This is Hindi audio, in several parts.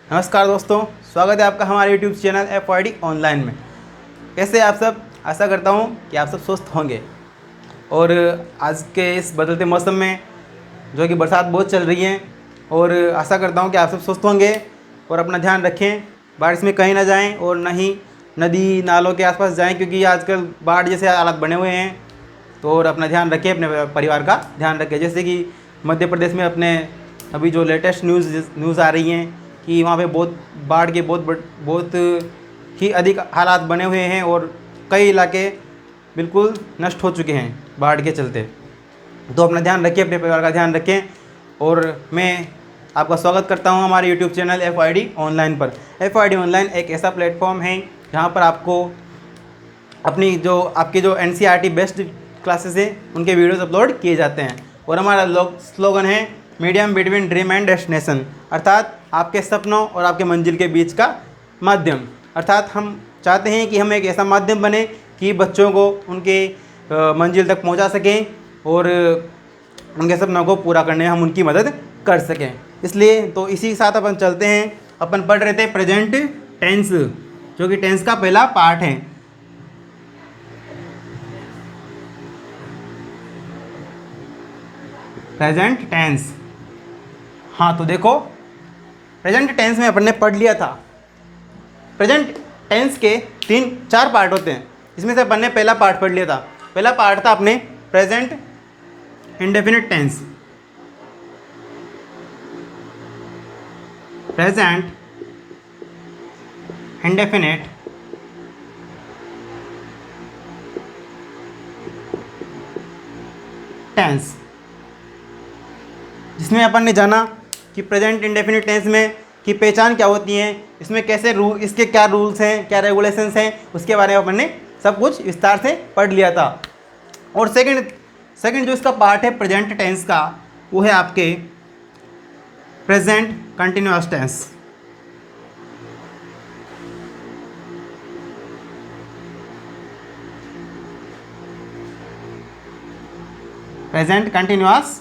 नमस्कार दोस्तों, स्वागत है आपका हमारे YouTube चैनल FYD ऑनलाइन में। कैसे आप सब? आशा करता हूँ कि आप सब स्वस्थ होंगे। और आज के इस बदलते मौसम में जो कि बरसात बहुत चल रही है, और आशा करता हूँ कि आप सब स्वस्थ होंगे और अपना ध्यान रखें। बारिश में कहीं ना जाएं और ना ही नदी नालों के आसपास जाएं, क्योंकि आजकल बाढ़ जैसे हालात बने हुए हैं। तो और अपना ध्यान रखें, अपने परिवार का ध्यान रखें। जैसे कि मध्य प्रदेश में अपने अभी जो लेटेस्ट न्यूज़ आ रही हैं कि वहाँ पे बहुत बाढ़ के बहुत ही अधिक हालात बने हुए हैं और कई इलाके बिल्कुल नष्ट हो चुके हैं बाढ़ के चलते। तो अपना ध्यान रखें, अपने परिवार का ध्यान रखें। और मैं आपका स्वागत करता हूं हमारे YouTube चैनल FYD ऑनलाइन पर। FYD ऑनलाइन एक ऐसा प्लेटफॉर्म है जहां पर आपको अपनी जो आपके जो NCERT बेस्ड क्लासेस हैं उनके वीडियोस अपलोड किए जाते हैं। और हमारा स्लोगन है medium between dream and destination, अर्थात आपके सपनों और आपके मंजिल के बीच का माध्यम। अर्थात हम चाहते हैं कि हम एक ऐसा माध्यम बने कि बच्चों को उनके मंजिल तक पहुंचा सकें और उनके सपनों को पूरा करने में हम उनकी मदद कर सकें। इसलिए तो इसी साथ अपन चलते हैं। अपन पढ़ रहे थे प्रेजेंट टेंस, जो कि टेंस का पहला पार्ट है। Present tense. हाँ, तो देखो, प्रेजेंट टेंस में अपन ने पढ़ लिया था। प्रेजेंट टेंस के 3-4 पार्ट होते हैं। इसमें से अपन ने पहला पार्ट पढ़ लिया था। पहला पार्ट था अपने present indefinite tense. Present indefinite tense, जिसमें अपन ने जाना कि प्रेजेंट इंडेफिनिट टेंस में की पहचान क्या होती है, इसमें कैसे इसके क्या रूल्स हैं, क्या रेगुलेशंस हैं, उसके बारे में अपन ने सब कुछ विस्तार से पढ़ लिया था। और सेकंड जो इसका पार्ट है प्रेजेंट टेंस का, वो है आपके present continuous tense. Present continuous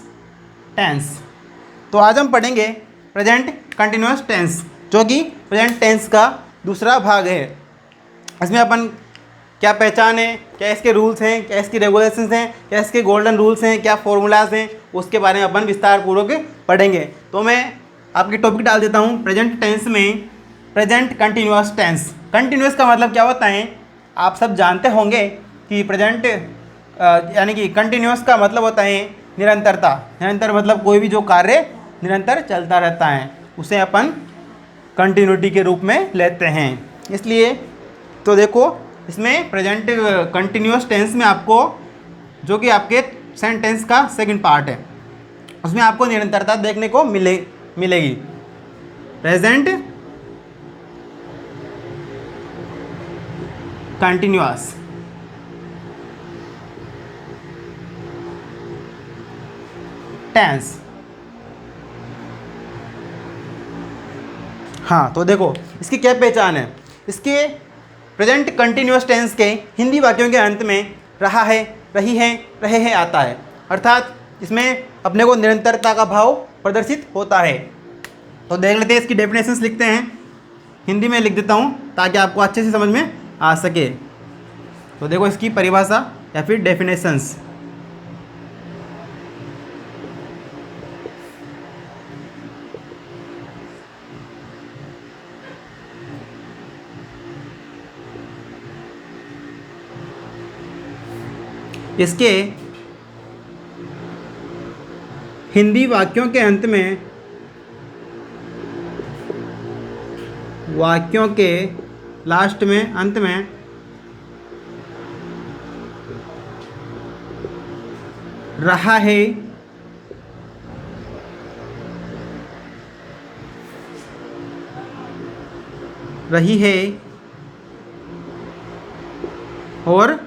tense. तो आज हम पढ़ेंगे प्रेजेंट कंटिन्यूअस टेंस, जो कि प्रेजेंट टेंस का दूसरा भाग है। इसमें अपन क्या पहचान है, क्या इसके रूल्स हैं, क्या इसकी रेगुलेशंस हैं, क्या इसके गोल्डन रूल्स हैं, क्या फॉर्मूलाज हैं, उसके बारे में अपन विस्तार पूर्वक पढ़ेंगे। तो मैं आपके टॉपिक डाल देता हूँ प्रेजेंट टेंस में। Present continuous tense. कंटिन्यूअस का मतलब क्या होता है, आप सब जानते होंगे कि प्रेजेंट यानी कि कंटिन्यूअस का मतलब होता है निरंतरता। निरंतर मतलब कोई भी जो कार्य निरंतर चलता रहता है, उसे अपन कंटिन्यूटी के रूप में लेते हैं। इसलिए तो देखो, इसमें प्रेजेंट कंटिन्यूअस टेंस में आपको, जो कि आपके सेंटेंस का सेकंड पार्ट है, उसमें आपको निरंतरता देखने को मिलेगी। Present continuous tense. हाँ, तो देखो इसकी क्या पहचान है। इसके प्रेजेंट कंटिन्यूअस टेंस के हिंदी वाक्यों के अंत में रहा है, रही है, रहे हैं आता है। अर्थात इसमें अपने को निरंतरता का भाव प्रदर्शित होता है। तो देख लेते हैं, इसकी डेफिनेशंस लिखते हैं। हिंदी में लिख देता हूँ ताकि आपको अच्छे से समझ में आ सके। तो देखो इसकी परिभाषा या फिर डेफिनेशंस। इसके हिंदी वाक्यों के अंत में, वाक्यों के लास्ट में, अंत में रहा है, रही है और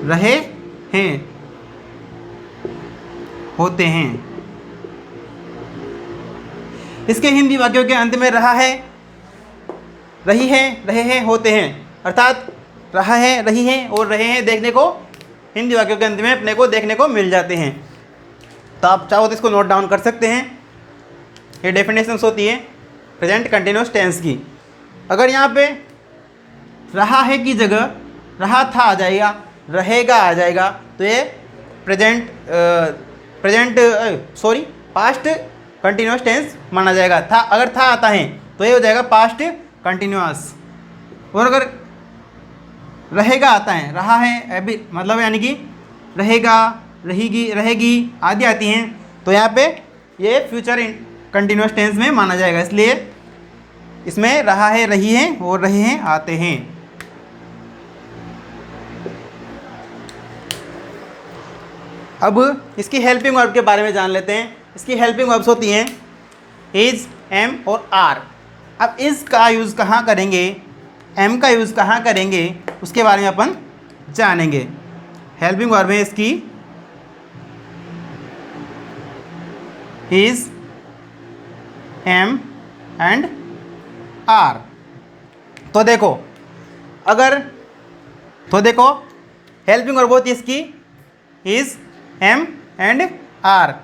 रहे हैं, होते हैं। इसके हिंदी वाक्यों के अंत में रहा है, रही है, रहे हैं, होते हैं, अर्थात रहा है, रही है और रहे हैं देखने को हिंदी वाक्यों के अंत में अपने को देखने को मिल जाते हैं। तो आप चाहो तो इसको नोट डाउन कर सकते हैं। ये डेफिनेशंस होती है प्रेजेंट कंटिन्यूस टेंस की। अगर यहाँ पे रहा है की जगह रहा था आ जाएगा, रहेगा आ जाएगा, तो ये पास्ट कंटिन्यूस टेंस माना जाएगा। था अगर था आता है तो ये हो जाएगा पास्ट कंटिन्यूस। और अगर रहेगा आता है, रहा है अभी मतलब यानी कि रहेगा, रहेगी, रहेगी आदि आती हैं, तो यहाँ पे ये फ्यूचर कंटिन्यूस टेंस में माना जाएगा। इसलिए इसमें रहा है, रही है और रहे हैं आते हैं। अब इसकी हेल्पिंग वर्ब के बारे में जान लेते हैं। इसकी हेल्पिंग वर्ब्स होती हैं इज, एम और आर। अब इज का यूज़ कहाँ करेंगे, एम का यूज़ कहाँ करेंगे, उसके बारे में अपन जानेंगे। हेल्पिंग वर्ब है इसकी इज, एम एंड आर। तो देखो हेल्पिंग वर्ब होती है इसकी is, am and are.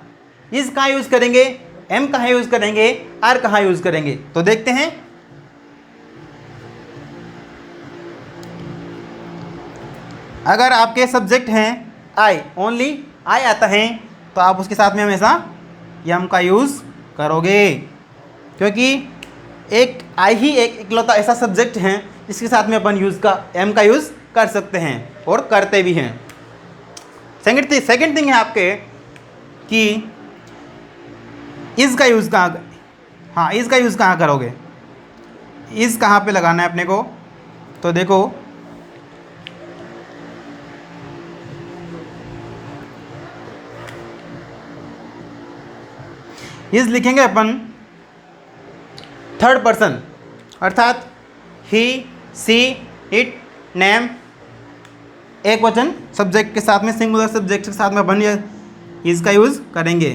Is कहाँ यूज़ करेंगे, एम कहाँ यूज़ करेंगे, आर कहाँ यूज़ करेंगे, तो देखते हैं। अगर आपके सब्जेक्ट हैं आई, ओनली आई आता है, तो आप उसके साथ में हमेशा एम का यूज़ करोगे, क्योंकि एक आई ही एक इकलौता ऐसा सब्जेक्ट है जिसके साथ में अपन एम का यूज़ कर सकते हैं और करते भी हैं। सेकंड थिंग है आपके कि इज़ का यूज़ कहाँ, हाँ इज़ का यूज़ कहाँ करोगे, इज़ कहाँ पे लगाना है अपने को, तो देखो इज़ लिखेंगे अपन थर्ड पर्सन, अर्थात ही, सी, इट, नेम, एक वचन सब्जेक्ट के साथ में, सिंगुलर सब्जेक्ट के साथ में अपन इज़ का यूज़ करेंगे।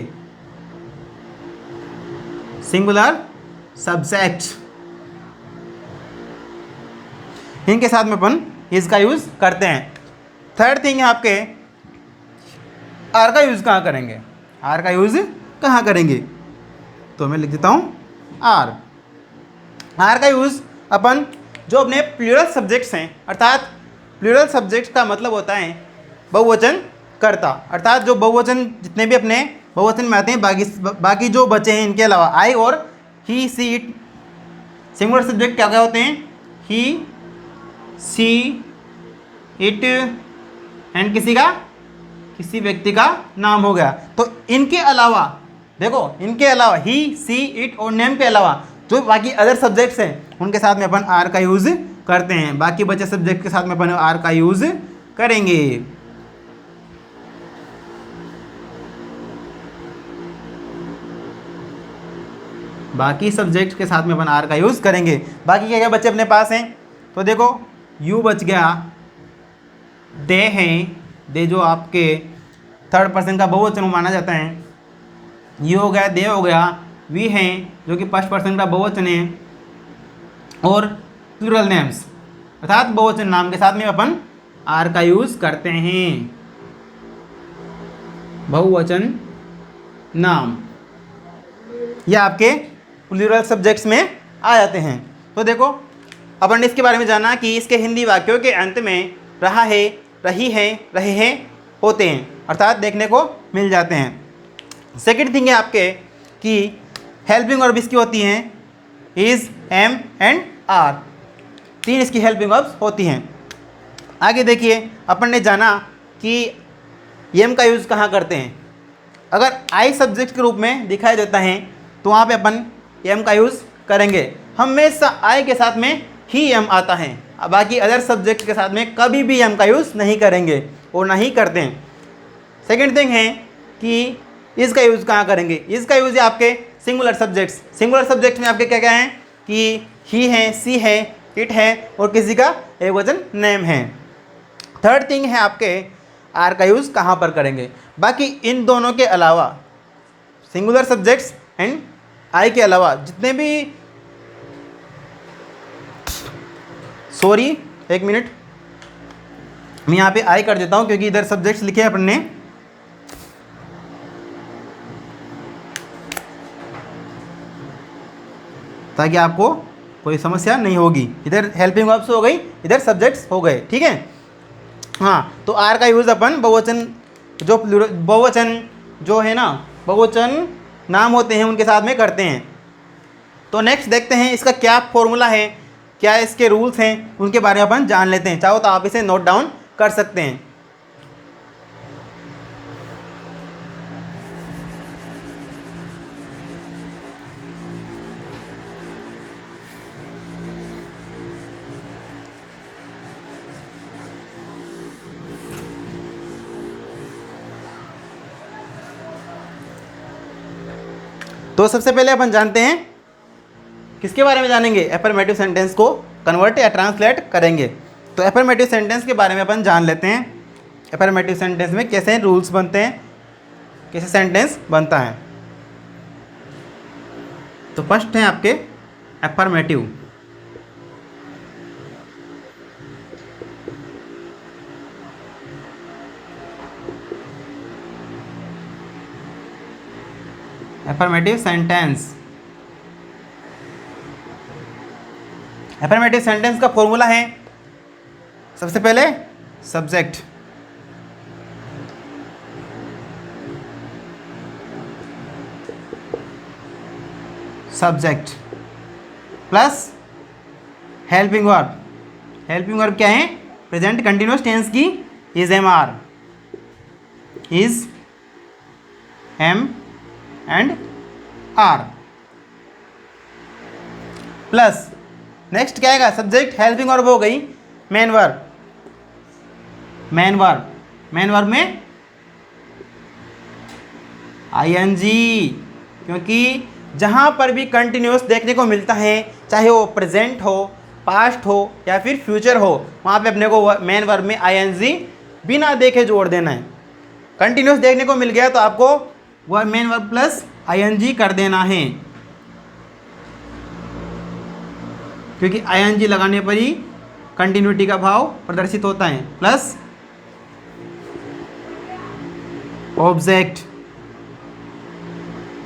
सिंगुलर सब्जेक्ट, इनके साथ में अपन इज़ का यूज़ करते हैं। थर्ड थिंग है आपके आर का यूज़ कहाँ करेंगे, आर का यूज़ कहाँ करेंगे, तो मैं लिख देता हूँ आर। आर का यूज़ अपन जो अपने प्लूरल सब्जेक्ट्स हैं, अर्थात प्लूरल सब्जेक्ट्स का मतलब होता है बहुवचन कर्ता, अर्थात जो बहुवचन जितने भी अपने बहुवचन में आते हैं, बाकी जो बचे हैं इनके अलावा आई और ही, सी, इट, सिंगुलर सब्जेक्ट क्या क्या होते हैं, ही, सी, इट एंड किसी व्यक्ति का नाम हो गया। तो इनके अलावा देखो, इनके अलावा ही, सी, इट और नेम के अलावा जो बाकी अदर सब्जेक्ट्स हैं उनके साथ में अपन आर का यूज़ करते हैं। बाकी बचे सब्जेक्ट के साथ में अपन आर का यूज़ करेंगे। बाकी सब्जेक्ट के साथ में अपन आर का यूज़ करेंगे। बाकी क्या क्या बच्चे अपने पास हैं, तो देखो यू बच गया, दे हैं, दे जो आपके थर्ड पर्सन का बहुवचन माना जाता है, यू हो गया, दे हो गया, वी हैं जो कि फर्स्ट पर्सन का बहुवचन है, और प्लूरल नेम्स अर्थात बहुवचन नाम के साथ में अपन आर का यूज़ करते हैं। बहुवचन नाम ये आपके प्लूरल सब्जेक्ट्स में आ जाते हैं। तो देखो अपन ने इसके बारे में जाना कि इसके हिंदी वाक्यों के अंत में रहा है, रही है, रहे हैं होते हैं, अर्थात देखने को मिल जाते हैं। सेकंड थिंग है आपके कि हेल्पिंग वर्ब इसकी होती हैं इज़, एम एंड आर। तीन इसकी हेल्पिंग वर्ब्स होती हैं। आगे देखिए अपन ने जाना कि एम का यूज़ कहाँ करते हैं। अगर आई सब्जेक्ट के रूप में दिखाई देता है तो वहाँ पे अपन एम का यूज़ करेंगे। हमेशा आई के साथ में ही एम आता है, बाकी अदर सब्जेक्ट के साथ में कभी भी एम का यूज़ नहीं करेंगे और ना ही करते हैं। सेकेंड थिंग है कि इज़ का यूज़ कहाँ करेंगे। इज़ का यूज़ है आपके सिंगुलर सब्जेक्ट्स। सिंगुलर सब्जेक्ट में आपके क्या क्या हैं कि ही है, सी है, इट है और किसी का एक वचन नेम है। थर्ड थिंग है आपके आर का यूज़ कहाँ पर करेंगे। बाकी इन दोनों के अलावा सिंगुलर सब्जेक्ट्स एंड आई के अलावा जितने भी, सॉरी एक मिनट, मैं यहाँ पे आई कर देता हूँ क्योंकि इधर सब्जेक्ट्स लिखे हैं अपन ने। ताकि आपको कोई समस्या नहीं होगी। इधर हेल्पिंग वर्ब्स हो गई, इधर सब्जेक्ट्स हो गए, ठीक है। हाँ, तो आर का यूज़ अपन बहुवचन बहुवचन जो है ना, बहुवचन नाम होते हैं उनके साथ में करते हैं। तो नेक्स्ट देखते हैं इसका क्या फॉर्मूला है, क्या इसके रूल्स हैं, उनके बारे में अपन जान लेते हैं। चाहो तो आप इसे नोट डाउन कर सकते हैं। तो सबसे पहले अपन जानते हैं किसके बारे में जानेंगे, एफर्मेटिव सेंटेंस को कन्वर्ट या ट्रांसलेट करेंगे। तो एफर्मेटिव सेंटेंस के बारे में अपन जान लेते हैं। एफर्मेटिव सेंटेंस में कैसे रूल्स बनते हैं, कैसे सेंटेंस बनता है। तो फर्स्ट है आपके affirmative. Affirmative sentence, affirmative sentence का फॉर्मूला है सबसे पहले subject, subject plus helping verb. Helping verb क्या है, प्रेजेंट कंटिन्यूअस टेंस की is am are, is am and are plus next क्या आएगा, सब्जेक्ट हेल्पिंग वर्ब हो गई main verb. Main verb, main verb में आईएनजी, क्योंकि जहाँ पर भी कंटिन्यूअस देखने को मिलता है, चाहे वो प्रेजेंट हो, पास्ट हो या फिर फ्यूचर हो, वहाँ पे अपने को मेन वर्ब में आईएनजी बिना देखे जोड़ देना है। कंटिन्यूअस देखने को मिल गया तो आपको वह मेन वर्ब प्लस आईएनजी कर देना है, क्योंकि आईएनजी लगाने पर ही कंटिन्यूटी का भाव प्रदर्शित होता है। प्लस ऑब्जेक्ट,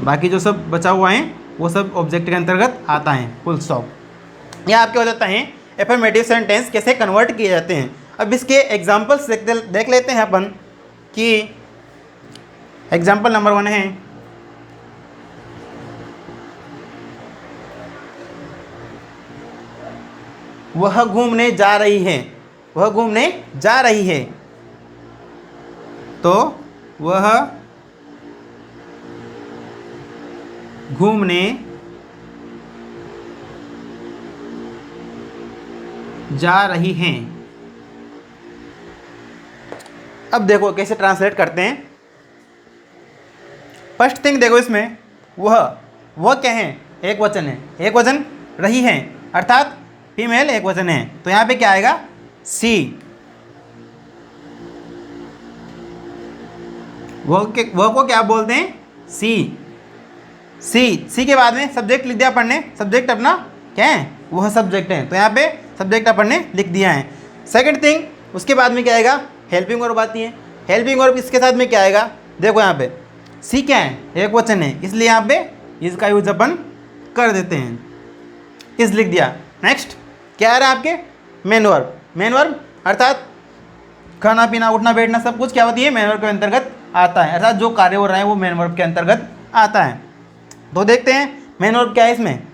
बाकी जो सब बचा हुआ है वो सब ऑब्जेक्ट के अंतर्गत आता है, फुल स्टॉप। यह आपके हो जाता है एफर्मेटिव सेंटेंस कैसे कन्वर्ट किए जाते हैं। अब इसके एग्जाम्पल्स देख लेते हैं अपन कि एग्जाम्पल नंबर 1 है, वह घूमने जा रही है। वह घूमने जा रही है, तो वह घूमने जा रही हैं। अब देखो कैसे ट्रांसलेट करते हैं। फर्स्ट थिंग देखो, इसमें वह क्या है, एक वचन है, एक वचन रही है अर्थात फीमेल एक वचन है, तो यहाँ पे क्या आएगा, सी। वह को क्या बोलते हैं, सी। सी के बाद में सब्जेक्ट लिख दिया अपन ने, सब्जेक्ट अपना क्या है, वह सब्जेक्ट है, तो यहाँ पे सब्जेक्ट अपन ने लिख दिया है। सेकंड थिंग, उसके बाद में क्या आएगा, हेल्पिंग वर्ब आती है। हेल्पिंग वर्ब इसके साथ में क्या आएगा, देखो यहाँ पे सी क्या है, एक वचन है, इसलिए यहाँ पे इसका यूज अपन कर देते हैं, इस लिख दिया। नेक्स्ट क्या आ रहा है आपके, मेन वर्ब। मेन वर्ब अर्थात खाना पीना उठना बैठना सब कुछ क्या होती है, मेन वर्ब के अंतर्गत आता है, अर्थात जो कार्य हो रहा है वो मेन वर्ब के अंतर्गत आता है। तो देखते हैं मेन वर्ब क्या है, इसमें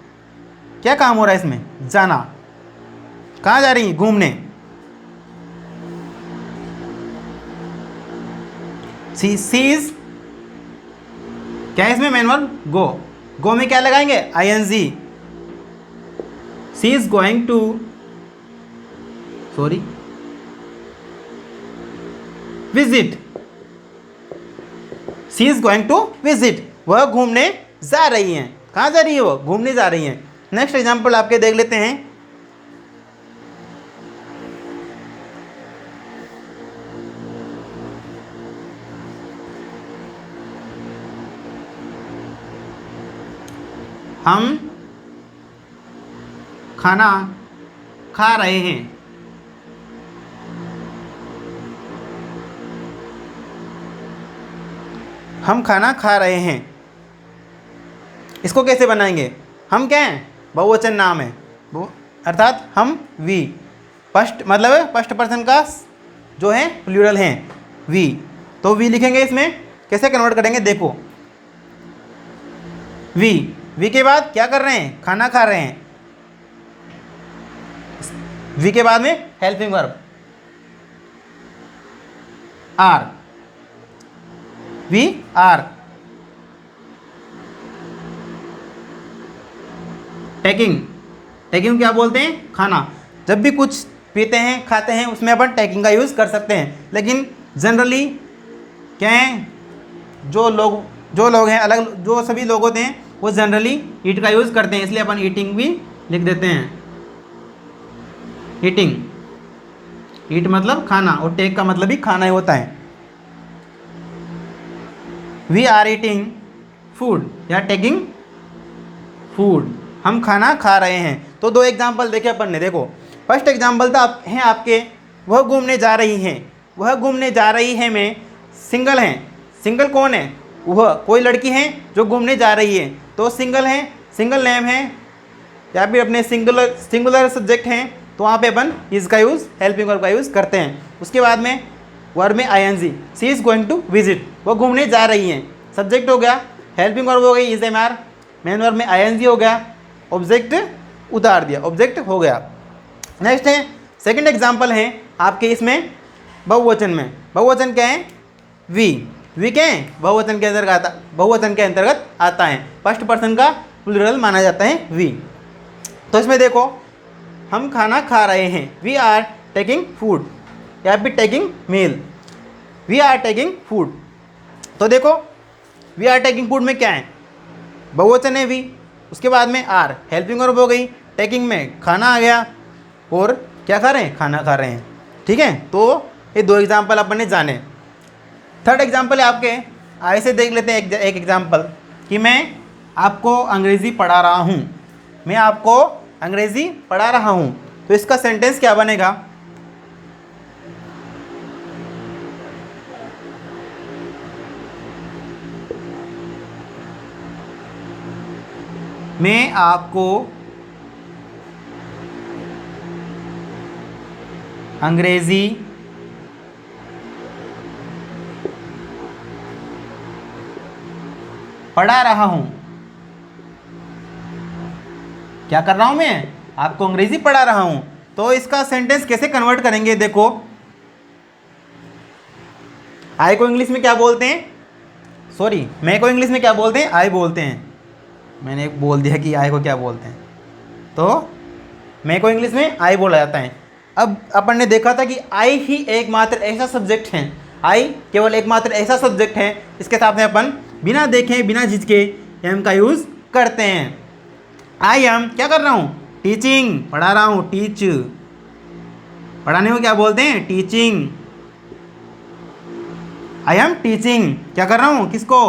क्या काम हो रहा है, इसमें जाना। कहाँ जा रही है, घूमने। सीज क्या है इसमें, मेन वर्ब गो। गो में क्या लगाएंगे, ING. She is going to, sorry, visit. She is going to visit, वह घूमने जा रही हैं। कहाँ जा रही है, वो घूमने जा रही हैं। नेक्स्ट एग्जाम्पल आपके देख लेते हैं। हम खाना खा रहे हैं। हम खाना खा रहे हैं, इसको कैसे बनाएंगे, हम क्या हैं, बहुवचन नाम है, अर्थात हम वी, फर्स्ट मतलब फर्स्ट पर्सन का जो है प्लूरल है वी, तो वी लिखेंगे। इसमें कैसे कन्वर्ट करेंगे देखो, वी के बाद क्या कर रहे हैं, खाना खा रहे हैं। वी के बाद में helping verb are, we are. Taking क्या बोलते हैं, खाना। जब भी कुछ पीते हैं खाते हैं उसमें अपन टेकिंग का यूज़ कर सकते हैं, लेकिन जनरली क्या है, जो लोग हैं अलग, जो सभी लोग होते हैं वो जनरली ईट का यूज़ करते हैं, इसलिए अपन ईटिंग भी लिख देते हैं। ईटिंग, ईट मतलब खाना और टेक का मतलब भी खाना ही होता है। वी आर ईटिंग फूड या टेकिंग फूड, हम खाना खा रहे हैं। तो दो एग्जाम्पल देखे अपन ने। देखो फर्स्ट एग्जाम्पल था हैं आपके, वह घूमने जा रही हैं। वह घूमने जा रही है में सिंगल हैं। सिंगल कौन है, वह कोई लड़की है जो घूमने जा रही है, तो सिंगल है, सिंगल नेम है, या फिर अपने सिंगुलर सब्जेक्ट हैं, तो वहाँ पे अपन इसका यूज़ हेल्पिंग वर्ब का यूज़ करते हैं। उसके बाद में वर्ब में ING, she is going to visit, वो घूमने जा रही हैं, सब्जेक्ट हो गया, हेल्पिंग वर्ब हो गई is am are, main verb में आईएनजी हो गया, ऑब्जेक्ट उतार दिया, ऑब्जेक्ट हो गया। नेक्स्ट है सेकंड एग्जांपल है आपके इसमें बहुवचन में। बहुवचन क्या है, वी क्या है, बहुवचन के अंतर्गत आता है, फर्स्ट पर्सन का प्लूरल माना जाता है वी। तो इसमें देखो हम खाना खा रहे हैं, वी आर टेकिंग फूड, या फिर taking meal, we are taking food. तो देखो वी आर टेकिंग फूड में क्या है, बहुवचन है वी, उसके बाद में आर, हेल्पिंग वर्ब हो गई, टेकिंग में खाना आ गया, और क्या खा रहे हैं, खाना खा रहे हैं। ठीक है, तो ये दो एग्जाम्पल अपन ने जाने। थर्ड एग्जाम्पल है आपके, आगे से देख लेते हैं एक एग्जाम्पल, कि मैं आपको अंग्रेज़ी पढ़ा रहा हूँ, मैं आपको अंग्रेज़ी पढ़ा रहा हूँ। तो इसका सेंटेंस क्या बनेगा, मैं आपको अंग्रेज़ी पढ़ा रहा हूँ। क्या कर रहा हूँ मैं, आपको अंग्रेज़ी पढ़ा रहा हूँ। तो इसका सेंटेंस कैसे कन्वर्ट करेंगे देखो, आई को इंग्लिश में क्या बोलते हैं, सॉरी मैं को इंग्लिश में क्या बोलते हैं, आई बोलते हैं। मैंने बोल दिया कि आई को क्या बोलते हैं, तो मैं को इंग्लिश में आई बोला जाता है। अब अपन ने देखा था कि आई ही एकमात्र ऐसा सब्जेक्ट है, आई केवल एकमात्र ऐसा सब्जेक्ट है इसके साथ में अपन बिना देखे बिना झिझके एम का यूज़ करते हैं। आई एम क्या कर रहा हूँ, टीचिंग, पढ़ा रहा हूँ, टीच, पढ़ाने को क्या बोलते हैं, टीचिंग। आई एम टीचिंग, क्या कर रहा हूँ, किसको,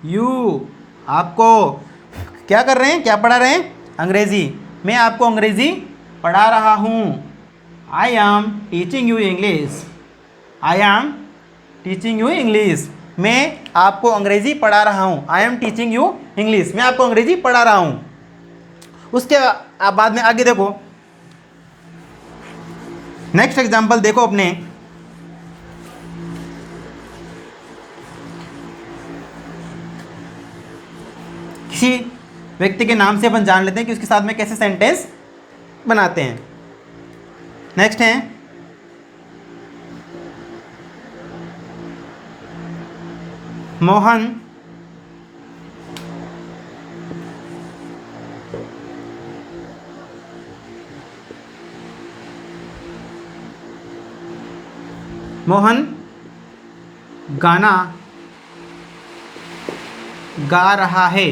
यू, आपको। क्या कर रहे हैं, क्या पढ़ा रहे हैं, अंग्रेज़ी, मैं आपको अंग्रेज़ी पढ़ा रहा हूँ। I am teaching you English, I am teaching you English, मैं आपको अंग्रेज़ी पढ़ा रहा हूँ। I am teaching you English, मैं आपको अंग्रेज़ी पढ़ा रहा हूँ। उसके बाद में आगे देखो, नेक्स्ट एग्जाम्पल देखो अपने, किसी व्यक्ति के नाम से अपन जान लेते हैं कि उसके साथ में कैसे सेंटेंस बनाते हैं। नेक्स्ट है मोहन गाना गा रहा है,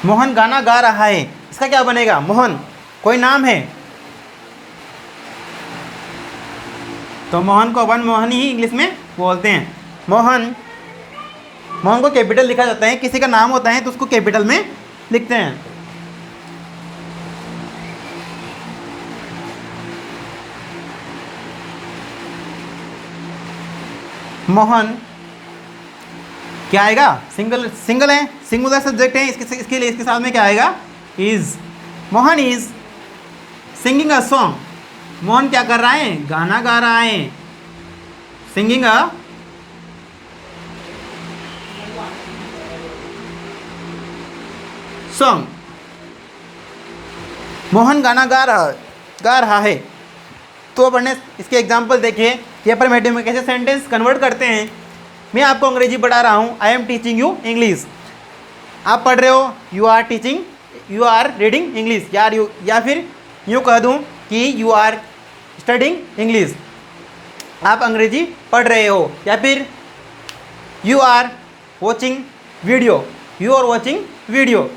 मोहन गाना गा रहा है, इसका क्या बनेगा, मोहन कोई नाम है, तो मोहन को अपन मोहन ही इंग्लिश में बोलते हैं। मोहन को कैपिटल लिखा जाता है, किसी का नाम होता है तो उसको कैपिटल में लिखते हैं। मोहन क्या आएगा, सिंगल सिंगल है, सिंगुलर सब्जेक्ट है, इसके लिए इसके साथ में क्या आएगा, is. Mohan is singing a song, Mohan क्या कर रहा है, गाना गा रहा है। सिंगिंग अ सॉन्ग, मोहन गाना गा रहा है। तो अपन ने इसके एग्जाम्पल देखिए कि अफर्मेटिव में कैसे सेंटेंस कन्वर्ट करते हैं। मैं आपको अंग्रेजी पढ़ा रहा हूँ, I am teaching you English. आप पढ़ रहे हो, you are teaching, you are reading English, या फिर यूँ कह दूँ कि यू आर स्टडिंग इंग्लिश, आप अंग्रेजी पढ़ रहे हो। या फिर you are watching video, you are watching video.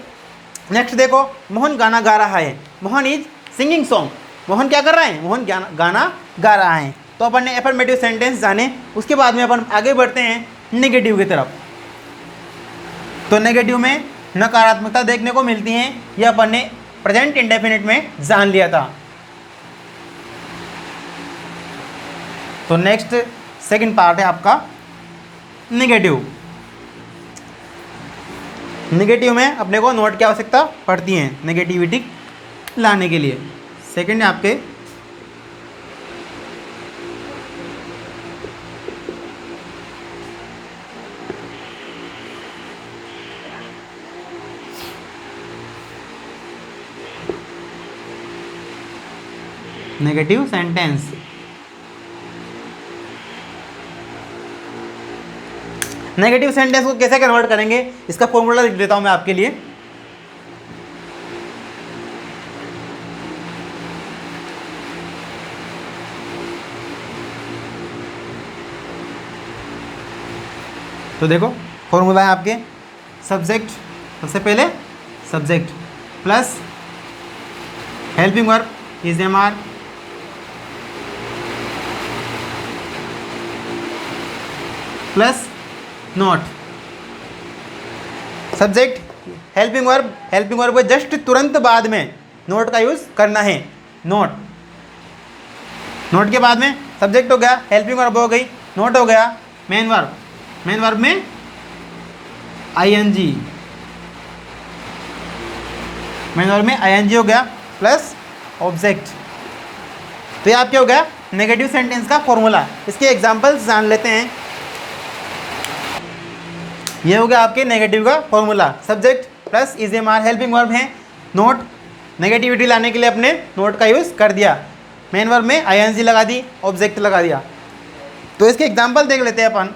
Next देखो, मोहन गाना गा रहा है, Mohan is singing song, Mohan क्या कर रहा है, मोहन गाना गा रहा है। तो अपन ने अफर्मेटिव सेंटेंस जाने, उसके बाद में अपन आगे बढ़ते हैं नेगेटिव की तरफ। तो नेगेटिव में नकारात्मकता देखने को मिलती है, यह अपन ने प्रेजेंट इंडेफिनिट में जान लिया था। तो नेक्स्ट सेकंड पार्ट है आपका नेगेटिव। नेगेटिव में अपने को नोट की आवश्यकता पड़ती है नेगेटिविटी लाने के लिए। सेकंड है आपके नेगेटिव सेंटेंस। नेगेटिव सेंटेंस को कैसे कन्वर्ट करेंगे, इसका फॉर्मूला लिख देता हूं मैं आपके लिए। तो देखो फॉर्मूला है आपके, सब्जेक्ट, सबसे पहले subject plus helping verb is am are plus not. Subject helping verb just तुरंत बाद में नोट का यूज करना है। नोट के बाद में सब्जेक्ट हो गया, हेल्पिंग वर्ब हो गई, नोट हो गया, मेन वर्ब में आईएनजी, मेन वर्ब में आईएनजी हो गया प्लस ऑब्जेक्ट। तो ये आपके हो गया नेगेटिव सेंटेंस का फॉर्मूला। इसके एग्जांपल्स जान लेते हैं। ये हो गया आपके नेगेटिव का formula, subject plus is am are, helping verb है, नोट, नेगेटिविटी लाने के लिए अपने नोट का यूज़ कर दिया, मेन वर्ब में आईएनजी लगा दी, ऑब्जेक्ट लगा दिया। तो इसके एग्जांपल देख लेते हैं अपन।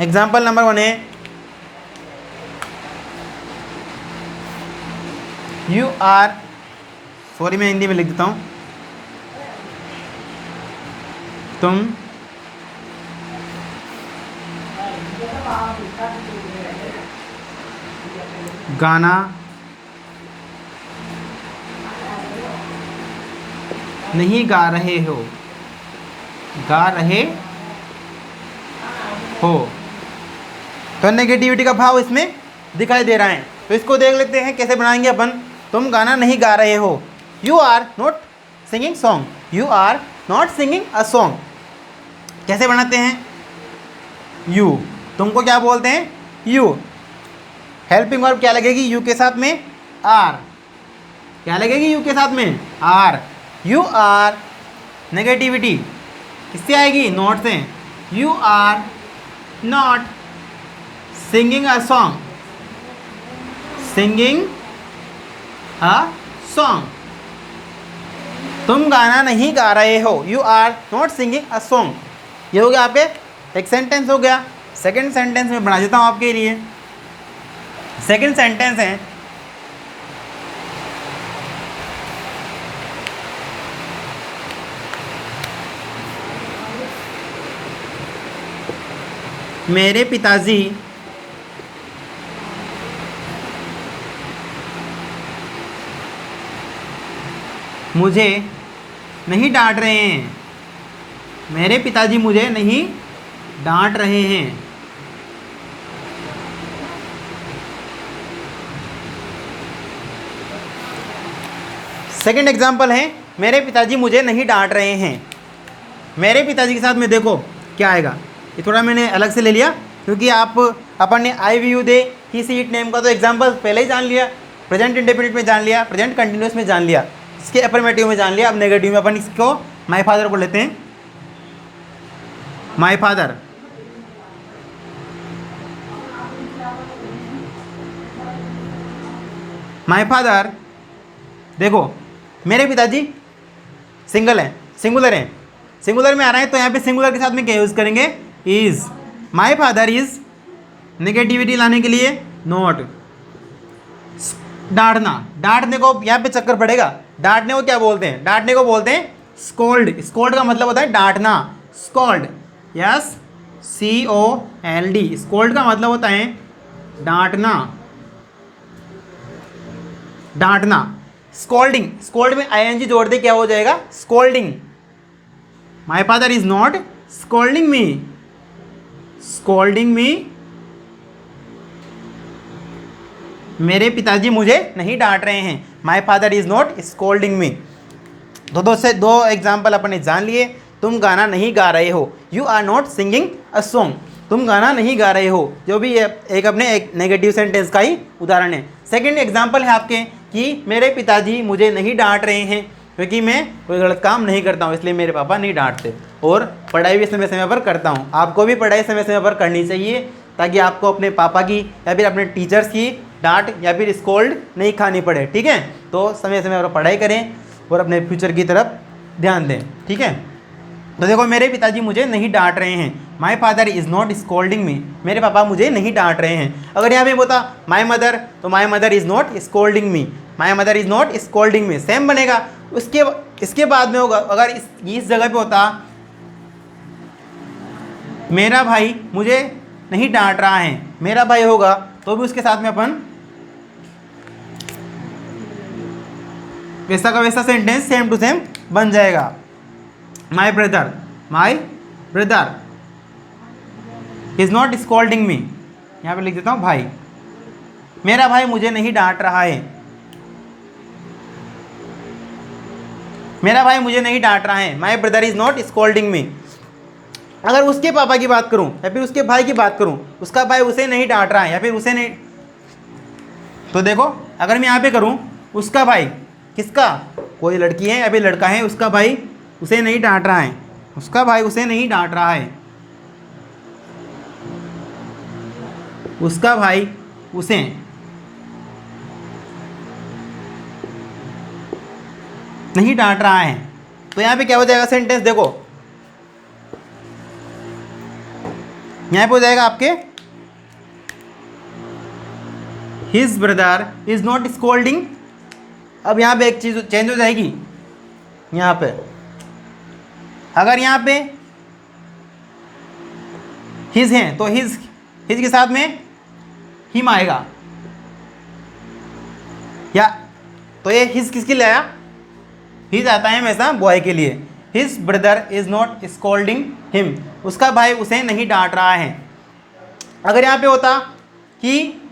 एग्जांपल नंबर 1 है, यू आर, सॉरी मैं हिंदी में लिख देता हूँ, तुम गाना नहीं गा रहे हो, तो नेगेटिविटी का भाव इसमें दिखाई दे रहा है। तो इसको देख लेते हैं कैसे बनाएंगे अपन। तुम गाना नहीं गा रहे हो, you are not singing song, you are not singing a song. कैसे बनाते हैं, यू, तुमको क्या बोलते हैं, यू, हेल्पिंग वर्ब क्या लगेगी यू के साथ में, आर, क्या लगेगी यू के साथ में, आर, यू आर, नेगेटिविटी किससे आएगी, नॉट से, you are not singing a song, singing a song, तुम गाना नहीं गा रहे हो, you are not singing a song. ये हो गया आपके एक सेंटेंस हो गया। सेकंड सेंटेंस में बना देता हूँ आपके लिए। सेकंड सेंटेंस है, मेरे पिताजी मुझे नहीं डांट रहे हैं, मेरे पिताजी मुझे नहीं डांट रहे हैं। सेकंड एग्जाम्पल है, मेरे पिताजी मुझे नहीं डांट रहे हैं। मेरे पिताजी के साथ में देखो क्या आएगा, ये थोड़ा मैंने अलग से ले लिया, क्योंकि अपन ने I we you they he she it name का तो एग्जाम्पल पहले ही जान लिया, प्रेजेंट इंडेफिनिट में जान लिया, प्रेजेंट कंटिन्यूस में जान लिया, इसके अफर्मेटिव में जान लिया। अब नेगेटिव में अपन इसको माई फादर को लेते हैं। माई फादर, माई फादर, देखो मेरे पिताजी सिंगल हैं, सिंगुलर हैं, सिंगुलर में आ रहा है तो यहाँ पे सिंगुलर के साथ में क्या यूज़ करेंगे, is. My father is, negativity लाने के लिए नॉट। डांटना, डांटने को यहाँ पे चक्कर पड़ेगा, डांटने को क्या बोलते हैं, डांटने को बोलते हैं स्कोल्ड। स्कोल्ड का मतलब होता है डांटना, स्कोल्ड, यस COLD। स्कोल्ड का मतलब होता है डांटना, डांटना। स्कोल्डिंग, स्कोल्ड में ING जोड़ दे क्या हो जाएगा, scolding. My father is not scolding me, scolding me, मेरे पिताजी मुझे नहीं डांट रहे हैं। My father is not scolding me. दो एग्जाम्पल अपने जान लिए। तुम गाना नहीं गा रहे हो, you are not singing a song, तुम गाना नहीं गा रहे हो, जो भी एक अपने एक नेगेटिव सेंटेंस का ही उदाहरण है। सेकंड एग्जाम्पल है आपके कि मेरे पिताजी मुझे नहीं डांट रहे हैं क्योंकि मैं कोई गलत काम नहीं करता हूँ, इसलिए मेरे पापा नहीं डांटते। और पढ़ाई भी समय समय पर करता हूँ। आपको भी पढ़ाई समय समय पर करनी चाहिए ताकि आपको अपने पापा की या फिर अपने टीचर्स की डांट या फिर स्कोल्ड नहीं खानी पड़े, ठीक है। तो समय समय पर पढ़ाई करें और अपने फ्यूचर की तरफ ध्यान दें, ठीक है। तो देखो मेरे पिताजी मुझे नहीं डांट रहे हैं, my father is not scolding me, मेरे पापा मुझे नहीं डांट रहे हैं। अगर यहाँ पे होता माई मदर तो my mother is not scolding me, my mother is not scolding me, same बनेगा। इसके बाद में होगा, अगर इस जगह पे होता मेरा भाई मुझे नहीं डांट रहा है, मेरा भाई होगा तो भी उसके साथ में अपन वैसा का वैसा सेंटेंस सेम टू सेम बन जाएगा। My brother, my brother is not scolding me, यहाँ पे लिख देता हूँ भाई, मेरा भाई मुझे नहीं डांट रहा है, मेरा भाई मुझे नहीं डांट रहा है। My brother is not scolding me. अगर उसके पापा की बात करूं या फिर उसके भाई की बात करूं, उसका भाई उसे नहीं डांट रहा है या फिर उसे नहीं, तो देखो अगर मैं यहाँ पे करूं उसका भाई, किसका, कोई लड़की है या फिर लड़का है, उसका भाई उसे नहीं डांट रहा है, उसका भाई उसे नहीं डांट रहा है, उसका भाई उसे नहीं डांट रहा है। तो यहाँ पे क्या हो जाएगा सेंटेंस, देखो यहाँ पे हो जाएगा आपके his brother is not scolding. अब यहाँ पे एक चीज चेंज हो जाएगी, यहाँ पे अगर यहाँ पे हिज हैं तो हिज के साथ में हिम आएगा, या तो ये हिज किसके लिए आया, हिज आता है हमेशा बॉय के लिए। His brother is not scolding him, उसका भाई उसे नहीं डांट रहा है। अगर यहाँ पे होता कि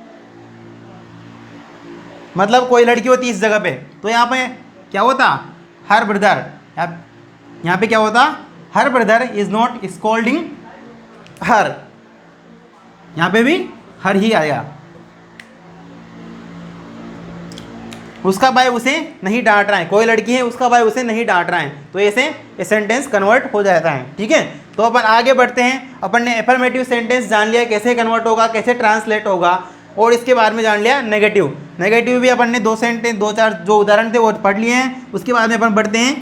मतलब कोई लड़की होती इस जगह पे, तो यहाँ पे क्या होता, हर ब्रदर, यहाँ पे क्या होता, her brother is not scolding her, यहाँ पे भी हर ही आएगा, उसका भाई उसे नहीं डांट रहा है, कोई लड़की है उसका भाई उसे नहीं डांट रहा है, तो ऐसे ये सेंटेंस कन्वर्ट हो जाता है, ठीक है। तो अपन आगे बढ़ते हैं। अपन ने एफर्मेटिव सेंटेंस जान लिया कैसे कन्वर्ट होगा, कैसे ट्रांसलेट होगा, और इसके बारे में जान लिया नेगेटिव। नेगेटिव भी अपन ने दो चार जो उदाहरण थे वो पढ़ लिए हैं। उसके बाद में अपन बढ़ते हैं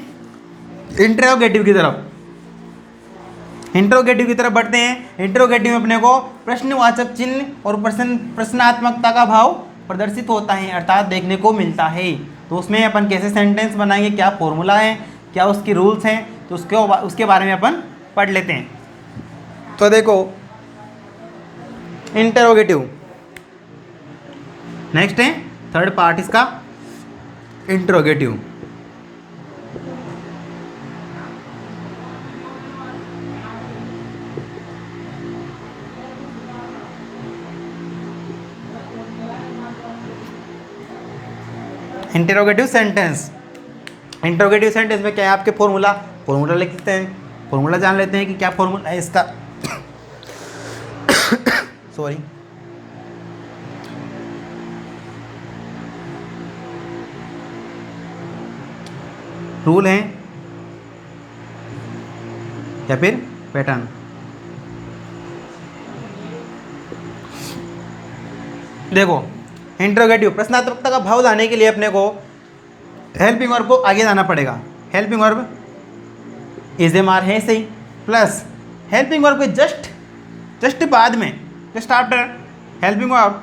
इंट्रोगेटिव की तरफ। इंट्रोगेटिव की तरफ बढ़ते हैं। इंट्रोगेटिव में अपने को प्रश्नवाचक चिन्ह और प्रश्नात्मकता का भाव प्रदर्शित होता है, अर्थात देखने को मिलता है। तो उसमें अपन कैसे सेंटेंस बनाएंगे, क्या फॉर्मूला है, क्या उसकी रूल्स हैं, तो उसके बारे में अपन पढ़ लेते हैं। तो देखो इंटरोगेटिव नेक्स्ट है, थर्ड पार्ट इसका interrogative. Interrogative sentence, interrogative sentence में क्या है आपके फॉर्मूला लिख लेते हैं। फॉर्मूला जान लेते हैं कि क्या फॉर्मूला है इसका। सॉरी, रूल हैं या फिर पैटर्न। देखो इंट्रोगेटिव प्रश्नात्मकता का भाव लाने के लिए अपने को हेल्पिंग वर्ब को आगे लाना पड़ेगा। Helping verb is am are है सही, प्लस हेल्पिंग वर्ब के जस्ट बाद में, just after helping verb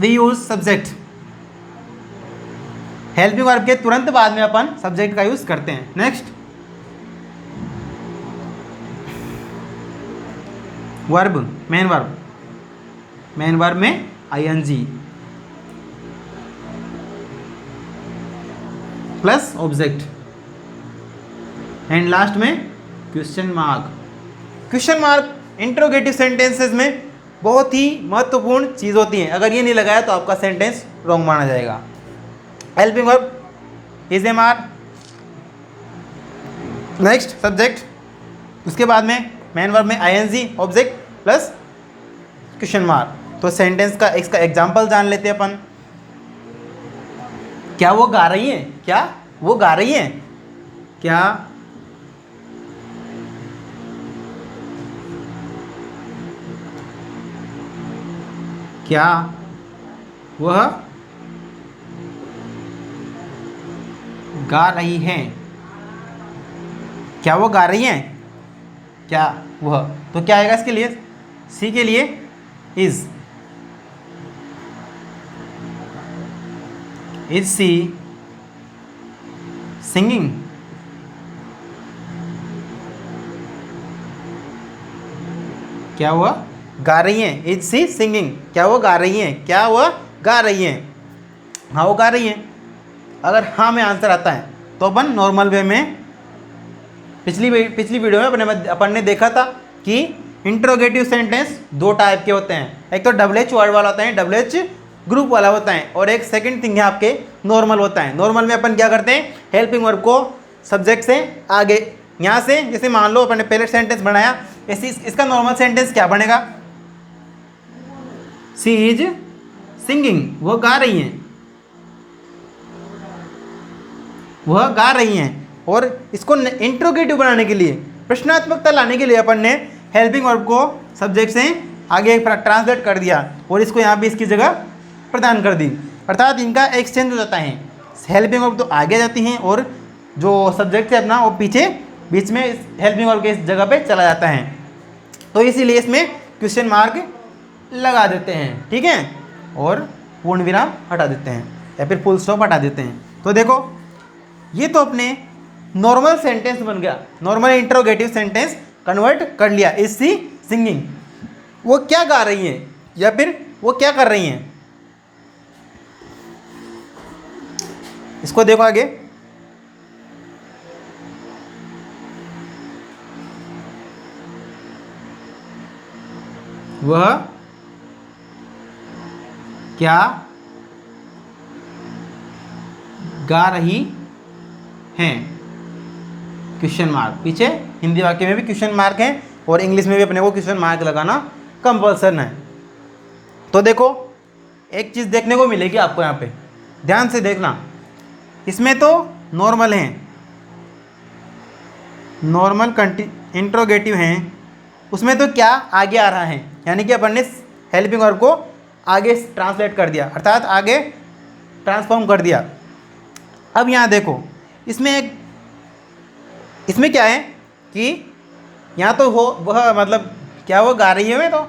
we use subject. Helping verb के तुरंत बाद में अपन सब्जेक्ट का यूज करते हैं। नेक्स्ट वर्ब, मेन वर्ब में ING plus object and last में question mark. Question mark interrogative sentences में बहुत ही महत्वपूर्ण चीज़ होती है। अगर ये नहीं लगाया तो आपका सेंटेंस रॉन्ग माना जाएगा। Helping verb is am are, next subject, उसके बाद में मेन वर्ब में ING object plus question mark. तो सेंटेंस का इसका एग्जांपल जान लेते हैं अपन। क्या वो गा रही हैं? क्या वो गा रही हैं? क्या क्या वह गा रही हैं? क्या वो गा रही हैं? क्या वह, तो क्या आएगा इसके लिए? सी के लिए इज सी सिंगिंग? क्या वह गा रही हैं? Is she singing? क्या वो गा रही हैं? क्या वह गा रही हैं? हाँ वो गा रही हैं। अगर हाँ में आंसर आता है तो अपन नॉर्मल वे में, पिछली वीडियो में अपन ने देखा था कि इंट्रोगेटिव सेंटेंस दो टाइप के होते हैं। एक तो डबल एच वर्ड वाला होता है, डबल एच ग्रुप वाला होता है, और एक सेकंड थिंग है आपके नॉर्मल होता है। नॉर्मल में अपन क्या करते हैं, हेल्पिंग वर्ब को सब्जेक्ट से आगे, यहाँ से जैसे मान लो अपन ने पहले सेंटेंस बनाया, ऐसे इसका नॉर्मल सेंटेंस क्या बनेगा? सी इज सिंगिंग, वह गा रही हैं, वह गा रही हैं। और इसको इंट्रोगेटिव बनाने के लिए, प्रश्नात्मकता लाने के लिए अपन ने हेल्पिंग वर्ब को सब्जेक्ट से आगे ट्रांसलेट कर दिया और इसको यहाँ पे इसकी जगह प्रदान कर दी, अर्थात इनका एक्सचेंज हो जाता है। हेल्पिंग वर्ब तो आगे जाती हैं और जो सब्जेक्ट है अपना वो पीछे बीच में हेल्पिंग वर्ब के इस जगह पे चला जाता है। तो इसीलिए इसमें क्वेश्चन मार्क लगा देते हैं, ठीक है, और पूर्ण विराम हटा देते हैं या फिर फुल स्टॉप हटा देते हैं। तो देखो ये तो अपने नॉर्मल सेंटेंस बन गया, नॉर्मल इंट्रोगेटिव सेंटेंस कन्वर्ट कर लिया। इज सी सिंगिंग, वो क्या गा रही हैं या फिर वो क्या कर रही हैं। इसको देखो आगे, वह क्या गा रही हैं, क्वेश्चन मार्क। पीछे हिंदी वाक्य में भी क्वेश्चन मार्क है और इंग्लिश में भी अपने को क्वेश्चन मार्क लगाना कंपल्सन है। तो देखो एक चीज़ देखने को मिलेगी आपको यहाँ पे, ध्यान से देखना। इसमें तो नॉर्मल हैं, नॉर्मल इंट्रोगेटिव हैं, उसमें तो क्या आगे आ रहा है, यानी कि अपन ने हेल्पिंग वर्ब को आगे ट्रांसलेट कर दिया, अर्थात आगे ट्रांसफॉर्म कर दिया। अब यहाँ देखो इसमें क्या है कि यहाँ तो हो वह, मतलब क्या वो गा रही है, तो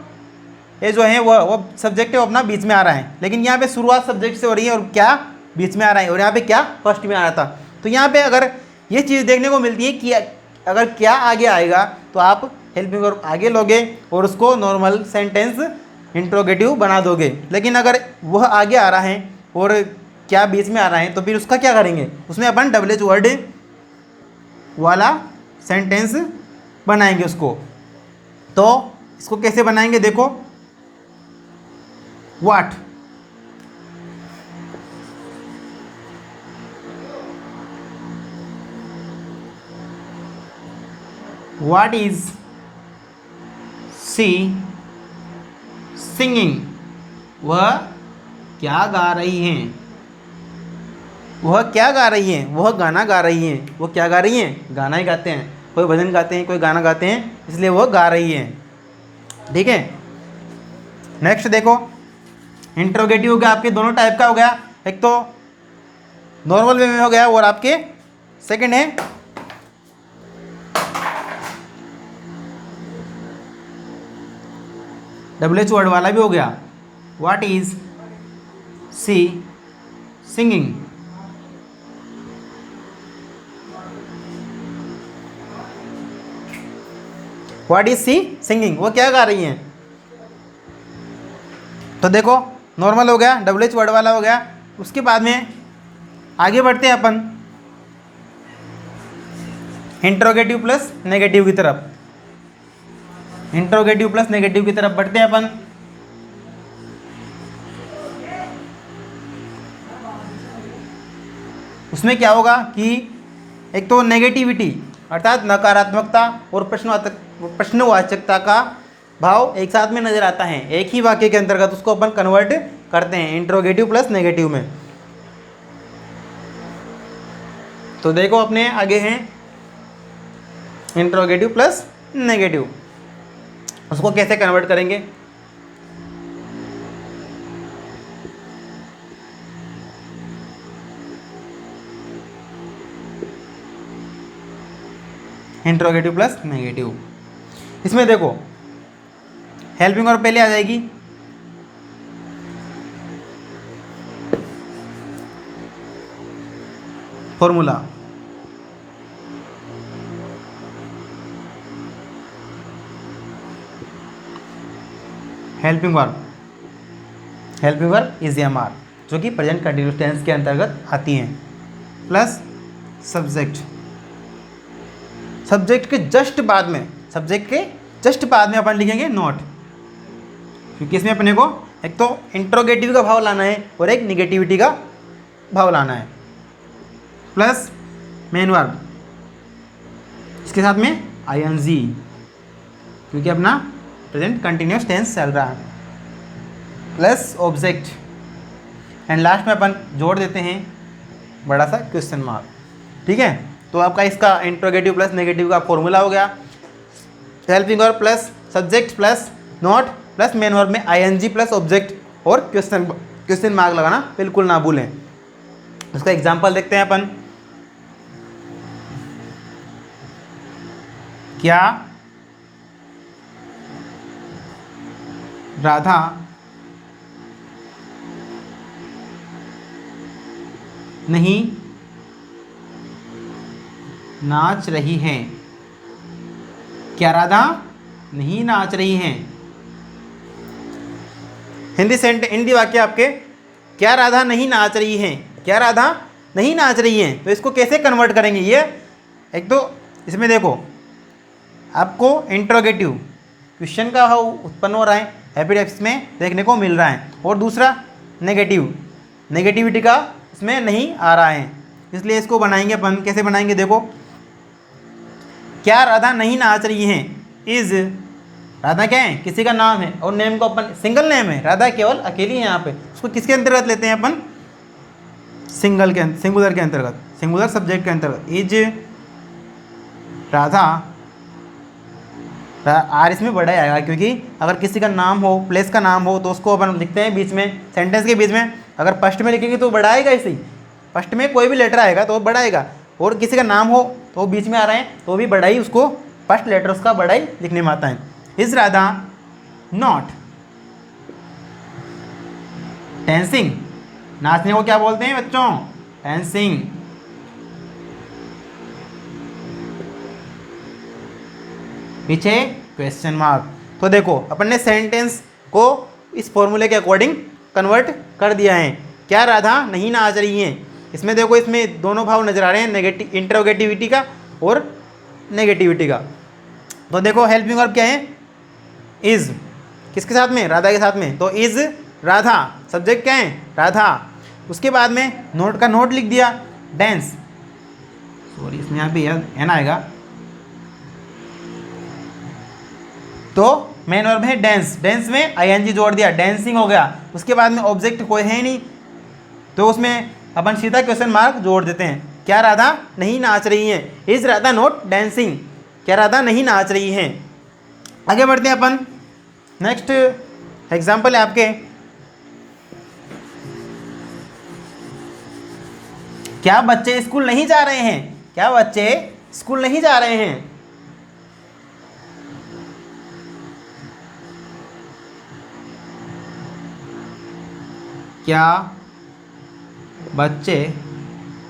ये जो है वो सब्जेक्ट है वो अपना बीच में आ रहा है, लेकिन यहाँ पे शुरुआत सब्जेक्ट से हो रही है और क्या बीच में आ रहा है, और यहाँ पे क्या फर्स्ट में आ रहा था। तो यहाँ पे अगर ये चीज़ देखने को मिलती है कि अगर क्या आगे आएगा तो आप हेल्पिंग वर्ब आगे लोगे और उसको नॉर्मल सेंटेंस इंट्रोगेटिव बना दोगे, लेकिन अगर वह आगे आ रहा है और क्या बीच में आ रहा है तो फिर उसका क्या करेंगे, उसमें अपन डबल एच वर्ड वाला सेंटेंस बनाएंगे उसको। तो इसको कैसे बनाएंगे, देखो what, what is she singing, वह क्या गा रही हैं, वह क्या गा रही हैं, वह गाना गा रही हैं। वो क्या गा रही हैं, गाना ही गाते हैं, कोई भजन गाते हैं, कोई गाना गाते हैं, इसलिए वो गा रही हैं। ठीक है, नेक्स्ट देखो, इंट्रोगेटिव हो गया आपके दोनों टाइप का हो गया, एक तो नॉर्मल वे में हो गया और आपके सेकंड है WH वर्ड वाला भी हो गया। What is she singing, what is she singing, वो क्या गा रही हैं। तो देखो नॉर्मल हो गया, WH वर्ड वाला हो गया। उसके बाद में आगे बढ़ते हैं अपन इंट्रोगेटिव प्लस नेगेटिव की तरफ, इंट्रोगेटिव प्लस नेगेटिव की तरफ बढ़ते हैं अपन। उसमें क्या होगा कि एक तो नेगेटिविटी अर्थात नकारात्मकता और प्रश्नवाचकता का भाव एक साथ में नजर आता है एक ही वाक्य के अंतर्गत, उसको अपन कन्वर्ट करते हैं इंट्रोगेटिव प्लस नेगेटिव में। तो देखो अपने आगे हैं इंट्रोगेटिव प्लस नेगेटिव, उसको कैसे कन्वर्ट करेंगे। इंट्रोगेटिव प्लस नेगेटिव, इसमें देखो हेल्पिंग वर्ब पहले आ जाएगी, formula helping verb is am are जो कि प्रेजेंट कंटिन्यूअस टेंस के अंतर्गत आती हैं, प्लस सब्जेक्ट के जस्ट बाद में अपन लिखेंगे नॉट, क्योंकि इसमें अपने को एक तो इंट्रोगेटिव का भाव लाना है और एक निगेटिविटी का भाव लाना है, प्लस मेन वर्ब, इसके साथ में आईएनजी क्योंकि अपना प्रेजेंट कंटिन्यूअस टेंस चल रहा है, प्लस ऑब्जेक्ट एंड लास्ट में अपन जोड़ देते हैं बड़ा सा क्वेश्चन मार्क। ठीक है, तो आपका इसका इंट्रोगेटिव प्लस नेगेटिव का फॉर्मूला हो गया, helping verb plus subject plus not plus main verb में आईएनजी प्लस ऑब्जेक्ट और क्वेश्चन मार्क लगाना बिल्कुल ना भूलें। इसका एग्जांपल देखते हैं अपन, क्या राधा नहीं नाच रही हैं, क्या राधा नहीं नाच रही हैं। हिंदी वाक्य आपके क्या राधा नहीं नाच रही हैं, क्या राधा नहीं नाच रही हैं, तो इसको कैसे कन्वर्ट करेंगे। ये एक तो इसमें देखो आपको इंट्रोगेटिव क्वेश्चन का भाव उत्पन्न हो रहा है एपिडेप्स में देखने को मिल रहा है, और दूसरा नेगेटिविटी का इसमें नहीं आ रहा है, इसलिए इसको बनाएंगे अपन। कैसे बनाएंगे देखो, क्या राधा नहीं नाच रही हैं, इज राधा क्या है किसी का नाम है और नेम को अपन सिंगल नेम है, राधा केवल अकेली है यहाँ पे, उसको किसके अंतर्गत लेते हैं अपन सिंगुलर के अंतर्गत, सिंगुलर सब्जेक्ट के अंतर्गत। इज राधा, आर इसमें बड़ा आएगा क्योंकि अगर किसी का नाम हो प्लेस का नाम हो तो उसको अपन लिखते हैं बीच में सेंटेंस के बीच में, अगर फर्स्ट में लिखेंगे तो बड़ा आएगा, इसे फर्स्ट में कोई भी लेटर आएगा तो बड़ा आएगा, और किसी का नाम हो तो बीच में आ रहा है तो भी बड़ा ही, उसको फर्स्ट लेटर उसका बड़ा ही लिखने में आता है। इज राधा नॉट डांसिंग, नाचने को क्या बोलते हैं बच्चों, डांसिंग। पीछे क्वेश्चन मार्क। तो देखो अपन ने सेंटेंस को इस फॉर्मूले के अकॉर्डिंग कन्वर्ट कर दिया है। क्या राधा नहीं नाच रही हैं, इसमें देखो इसमें दोनों भाव नजर आ रहे हैं, नेगेटिव इंट्रोगेटिविटी का और नेगेटिविटी का। तो देखो हेल्पिंग वर्ब क्या है, इज, किसके साथ में, राधा के साथ में, तो इज राधा, सब्जेक्ट क्या है राधा, उसके बाद में नोट का नोट लिख दिया, डांस, सॉरी इसमें यहाँ पे एन आएगा, तो मेन वर्ब है डेंस, डेंस में आईएनजी जोड़ दिया, डेंसिंग हो गया। उसके बाद में ऑब्जेक्ट कोई है नहीं, तो उसमें अपन सीधा क्वेश्चन मार्क जोड़ देते हैं। क्या राधा नहीं नाच रही हैं? Is Radha not dancing? क्या राधा नहीं नाच रही हैं? आगे बढ़ते हैं अपन। नेक्स्ट एग्जाम्पल है आपके, क्या बच्चे स्कूल नहीं जा रहे हैं? क्या बच्चे स्कूल नहीं जा रहे हैं? क्या बच्चे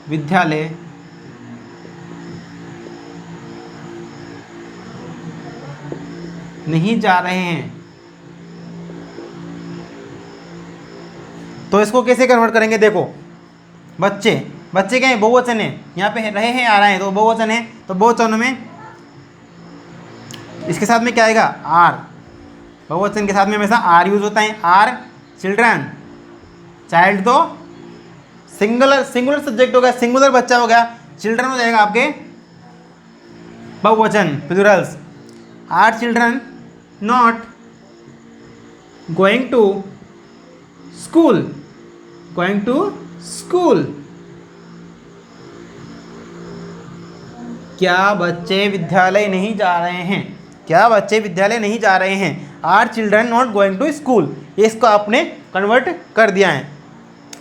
विद्यालय नहीं जा रहे हैं? तो इसको कैसे कन्वर्ट करेंगे? देखो, बच्चे, बच्चे क्या है? बहुवचन है, यहाँ पे रहे हैं आ रहे हैं, तो बहुवचन है, तो बहुवचन में इसके साथ में क्या आएगा? आर। बहुवचन के साथ में हमेशा आर यूज होता है। आर चिल्ड्रन, चाइल्ड तो सिंगुलर, सिंगुलर सब्जेक्ट हो गया, सिंगुलर बच्चा हो गया, चिल्ड्रन हो जाएगा आपके बहुवचन plurals. Are children not going to school, going to school. क्या बच्चे विद्यालय नहीं जा रहे हैं? क्या बच्चे विद्यालय नहीं जा रहे हैं? Are children not going to school, ये इसको आपने कन्वर्ट कर दिया है।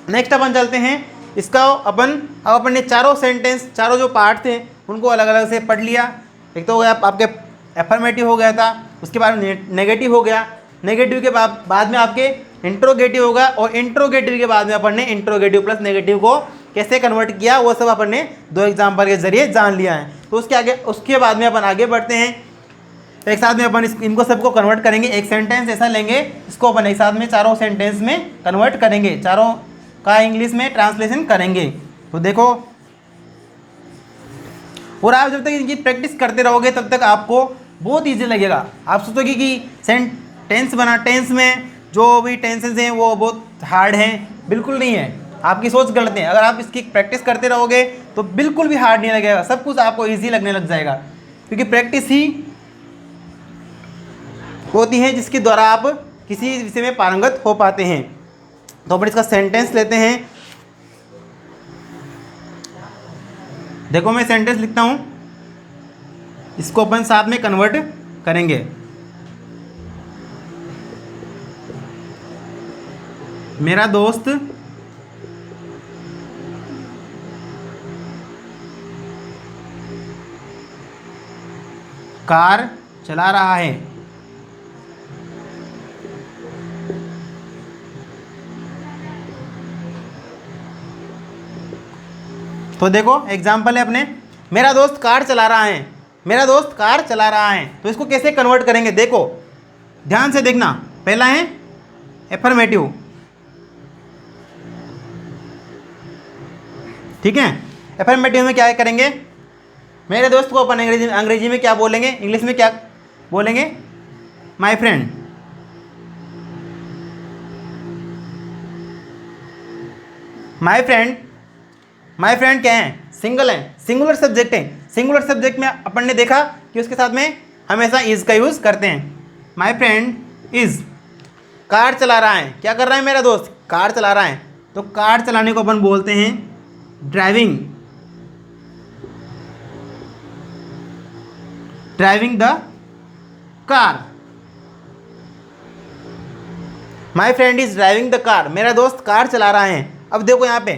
नेक्स्ट अपन चलते हैं, इसका अब अपन ने चारों सेंटेंस, चारों जो पार्ट थे उनको अलग अलग से पढ़ लिया। एक तो हो गया आपके एफर्मेटिव हो गया था, उसके बाद नेगेटिव हो गया, नेगेटिव के बाद में आपके इंट्रोगेटिव होगा, और इंट्रोगेटिव के बाद में अपन ने इंट्रोगेटिव प्लस नेगेटिव को कैसे कन्वर्ट किया वो सब अपन ने 2 एग्जाम्पल के जरिए जान लिया है। तो उसके बाद में अपन आगे बढ़ते हैं। एक साथ में अपन इनको सबको कन्वर्ट करेंगे। एक सेंटेंस ऐसा लेंगे, इसको अपन एक साथ में चारों सेंटेंस में कन्वर्ट करेंगे, चारों का इंग्लिश में ट्रांसलेशन करेंगे। तो देखो, और आप जब तक इनकी प्रैक्टिस करते रहोगे तब तक आपको बहुत ईजी लगेगा। आप सोचोगे कि टेंस बना, टेंस में जो भी टेंसेस हैं वो बहुत हार्ड हैं, बिल्कुल नहीं है, आपकी सोच गलत है। अगर आप इसकी प्रैक्टिस करते रहोगे तो बिल्कुल भी हार्ड नहीं लगेगा, सब कुछ आपको ईजी लगने लग जाएगा, क्योंकि प्रैक्टिस ही होती है जिसके द्वारा आप किसी विषय में पारंगत हो पाते हैं। तो अपन इसका सेंटेंस लेते हैं। देखो, मैं सेंटेंस लिखता हूं, इसको अपन साथ में कन्वर्ट करेंगे। मेरा दोस्त कार चला रहा है। तो देखो एग्जाम्पल है अपने, मेरा दोस्त कार चला रहा है, मेरा दोस्त कार चला रहा है। तो इसको कैसे कन्वर्ट करेंगे? देखो ध्यान से देखना। पहला है एफर्मेटिव, ठीक है। एफर्मेटिव में क्या करेंगे? मेरे दोस्त को अपन अंग्रेजी में क्या बोलेंगे, इंग्लिश में क्या बोलेंगे? My friend. My friend, my friend क्या है? सिंगल है, सिंगुलर सब्जेक्ट है। सिंगुलर सब्जेक्ट में अपन ने देखा कि उसके साथ में हमेशा इज का यूज करते हैं। माय फ्रेंड इज कार चला रहा है। क्या कर रहा है मेरा दोस्त? कार चला रहा है। तो कार चलाने को अपन बोलते हैं driving, driving the car. My friend is driving the car, मेरा दोस्त कार चला रहा है। अब देखो यहाँ पे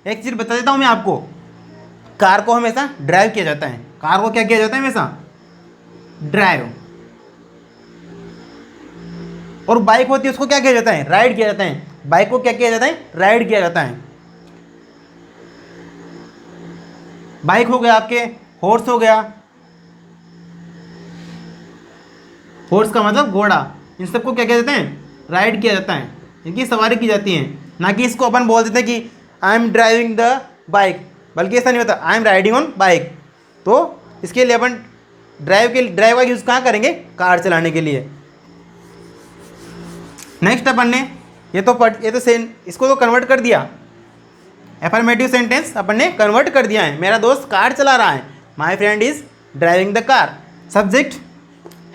एक चीज़ बता देता हूँ मैं आपको, कार को हमेशा ड्राइव किया जाता है। कार को क्या किया जाता है? हमेशा ड्राइव। और बाइक होती है उसको क्या किया जाता है? राइड किया जाता है। बाइक को क्या किया जाता है? राइड किया जाता है। बाइक हो गया आपके, हॉर्स हो गया, हॉर्स का मतलब घोड़ा, इन सबको क्या किया जाता है? राइड किया जाता है, इनकी सवारी की जाती है। ना कि इसको अपन बोल देते हैं कि I am driving the bike, बल्कि ऐसा नहीं होता, I am riding on bike. तो इसके लिए अपन ड्राइव का यूज़ कहाँ करेंगे? कार चलाने के लिए। नेक्स्ट अपन ने इसको तो कन्वर्ट कर दिया, एफर्मेटिव सेंटेंस अपन ने कन्वर्ट कर दिया है। मेरा दोस्त कार चला रहा है, माई friend is driving the car. Subject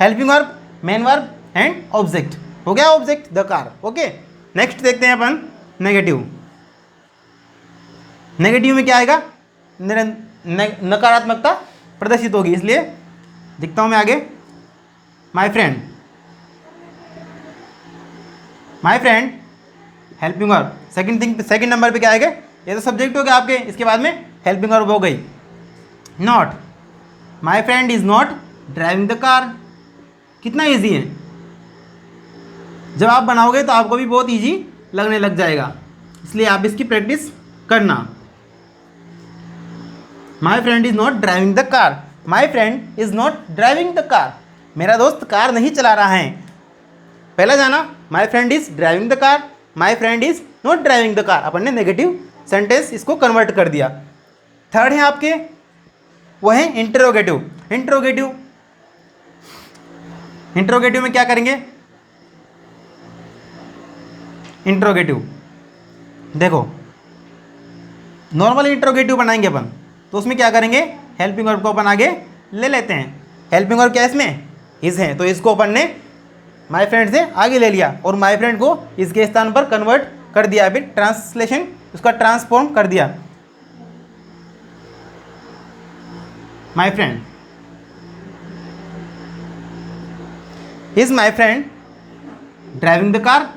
helping verb, main verb, and object, हो गया object the car. Okay, next देखते हैं अपन नेगेटिव। नेगेटिव में क्या आएगा, नकारात्मकता प्रदर्शित होगी, इसलिए दिखता हूं मैं आगे। My friend, my friend helping verb, second number पे क्या आएगा, ये तो सब्जेक्ट हो गया आपके, इसके बाद में हेल्पिंग वर्ब हो गई। Not, my friend is not driving the car, कितना ईजी है, जब आप बनाओगे तो आपको भी बहुत ईजी लगने लग जाएगा, इसलिए आप इसकी प्रैक्टिस करना। My friend is not driving the car, my friend is not driving the car, मेरा दोस्त कार नहीं चला रहा है। पहला जाना, my friend is driving the car, my friend is not driving the car, अपन ने नेगेटिव सेंटेंस इसको कन्वर्ट कर दिया। थर्ड है आपके, वो है इंटरोगेटिव। इंटरोगेटिव में क्या करेंगे, इंटरोगेटिव देखो, नॉर्मल इंटरोगेटिव बनाएंगे अपन, तो उसमें क्या करेंगे, हेल्पिंग वर्ब को अपन आगे ले लेते हैं। हेल्पिंग वर्ब क्या है इसमें, इज है, तो इसको अपन ने माई फ्रेंड से आगे ले लिया और माई फ्रेंड को इसके स्थान पर कन्वर्ट कर दिया, फिर ट्रांसलेशन उसका ट्रांसफॉर्म कर दिया। माई friend, is my friend driving the car,